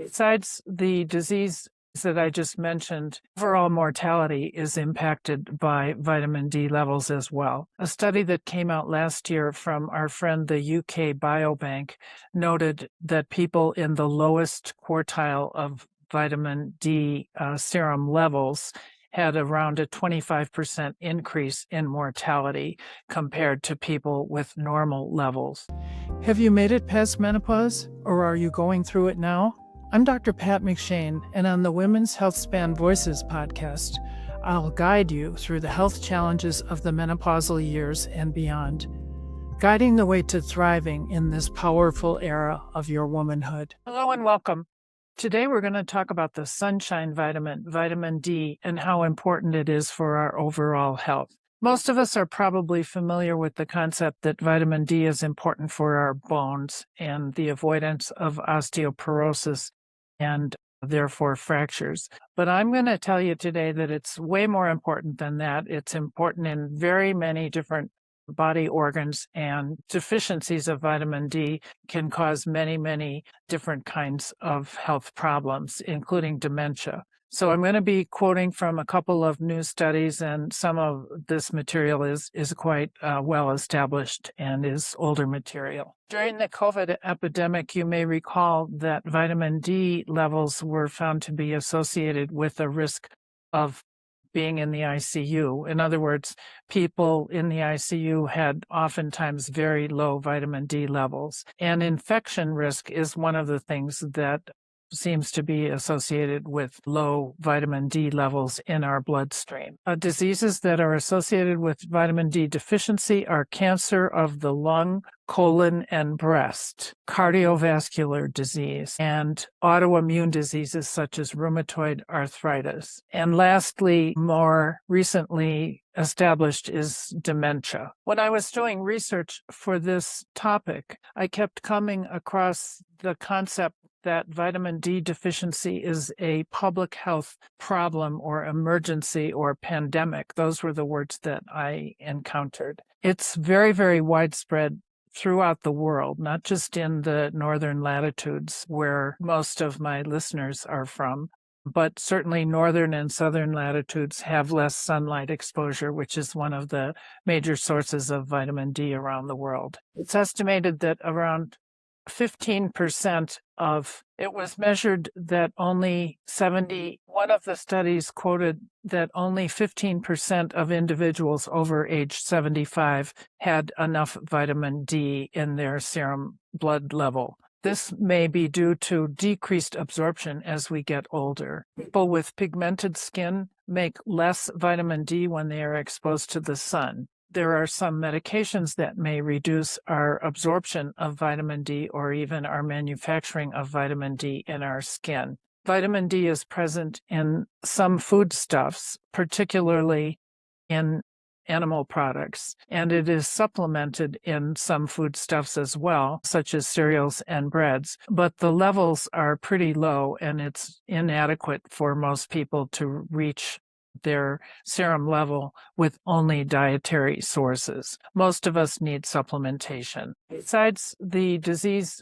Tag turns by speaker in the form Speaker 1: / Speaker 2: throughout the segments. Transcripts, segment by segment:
Speaker 1: Besides the disease that I just mentioned, overall mortality is impacted by vitamin D levels as well. A study that came out last year from our friend, the UK Biobank, noted that people in the lowest quartile of vitamin D serum levels had around a 25% increase in mortality compared to people with normal levels. Have you made it past menopause, or are you going through it now? I'm Dr. Pat McShane, and on the Women's Healthspan Voices podcast, I'll guide you through the health challenges of the menopausal years and beyond, guiding the way to thriving in this powerful era of your womanhood. Hello and welcome. Today we're going to talk about the sunshine vitamin, vitamin D, and how important it is for our overall health. Most of us are probably familiar with the concept that vitamin D is important for our bones and the avoidance of osteoporosis and therefore fractures. But I'm going to tell you today that it's way more important than that. It's important in very many different body organs, and deficiencies of vitamin D can cause many, many different kinds of health problems, including dementia. So I'm going to be quoting from a couple of new studies, and some of this material is quite well established and is older material. During the COVID epidemic, you may recall that vitamin D levels were found to be associated with a risk of being in the ICU. In other words, people in the ICU had oftentimes very low vitamin D levels. And infection risk is one of the things that seems to be associated with low vitamin D levels in our bloodstream. Diseases that are associated with vitamin D deficiency are cancer of the lung, colon, and breast, cardiovascular disease, and autoimmune diseases such as rheumatoid arthritis. And lastly, more recently established is dementia. When I was doing research for this topic, I kept coming across the concept that vitamin D deficiency is a public health problem or emergency or pandemic. Those were the words that I encountered. It's very, very widespread throughout the world, not just in the northern latitudes where most of my listeners are from, but certainly northern and southern latitudes have less sunlight exposure, which is one of the major sources of vitamin D around the world. It's estimated that around 15% of it was measured that one of the studies quoted that only 15% of individuals over age 75 had enough vitamin D in their serum blood level. This may be due to decreased absorption as we get older. People with pigmented skin make less vitamin D when they are exposed to the sun. There are some medications that may reduce our absorption of vitamin D or even our manufacturing of vitamin D in our skin. Vitamin D is present in some foodstuffs, particularly in animal products, and it is supplemented in some foodstuffs as well, such as cereals and breads, but the levels are pretty low and it's inadequate for most people to reach their serum level with only dietary sources. Most of us need supplementation. Besides the disease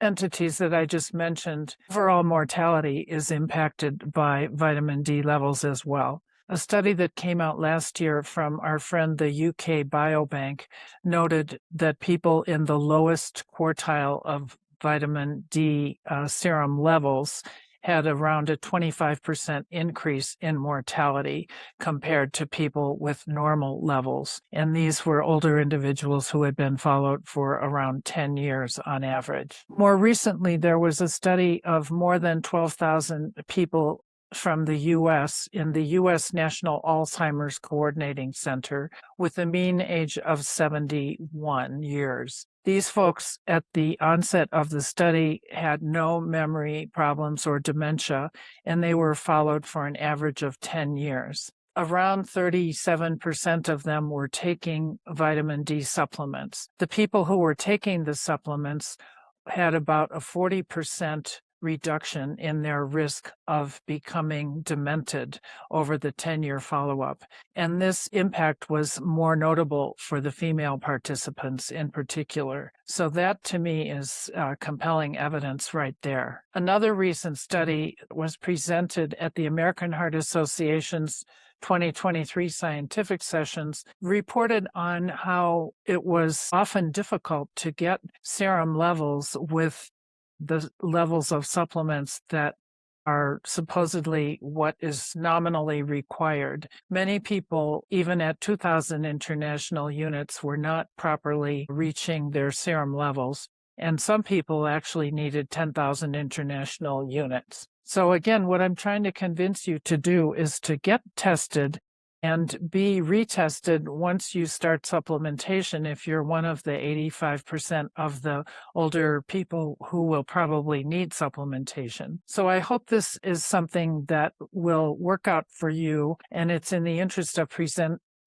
Speaker 1: entities that I just mentioned, overall mortality is impacted by vitamin D levels as well. A study that came out last year from our friend, the UK Biobank, noted that people in the lowest quartile of vitamin D serum levels had around a 25% increase in mortality compared to people with normal levels. And these were older individuals who had been followed for around 10 years on average. More recently, there was a study of more than 12,000 people from the U.S. in the U.S. National Alzheimer's Coordinating Center with a mean age of 71 years. These folks at the onset of the study had no memory problems or dementia, and they were followed for an average of 10 years. Around 37% of them were taking vitamin D supplements. The people who were taking the supplements had about a 40% reduction in their risk of becoming demented over the 10-year follow-up. And this impact was more notable for the female participants in particular. So that to me is compelling evidence right there. Another recent study was presented at the American Heart Association's 2023 scientific sessions, reported on how it was often difficult to get serum levels with the levels of supplements that are supposedly what is nominally required. Many people, even at 2,000 international units, were not properly reaching their serum levels, and some people actually needed 10,000 international units. So again, what I'm trying to convince you to do is to get tested and be retested once you start supplementation if you're one of the 85% of the older people who will probably need supplementation. So I hope this is something that will work out for you, and it's in the interest of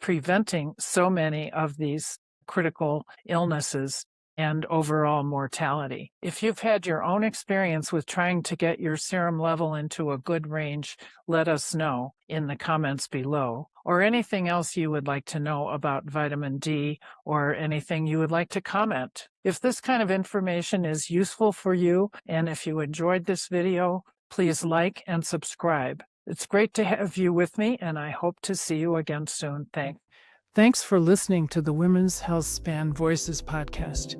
Speaker 1: preventing so many of these critical illnesses and overall mortality. If you've had your own experience with trying to get your serum level into a good range, let us know in the comments below, or anything else you would like to know about vitamin D, or anything you would like to comment. If this kind of information is useful for you, and if you enjoyed this video, please like and subscribe. It's great to have you with me, and I hope to see you again soon. Thanks for listening to the Women's Healthspan Voices podcast.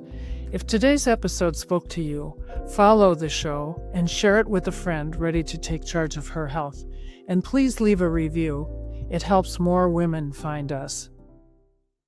Speaker 1: If today's episode spoke to you, follow the show and share it with a friend ready to take charge of her health. And please leave a review. It helps more women find us.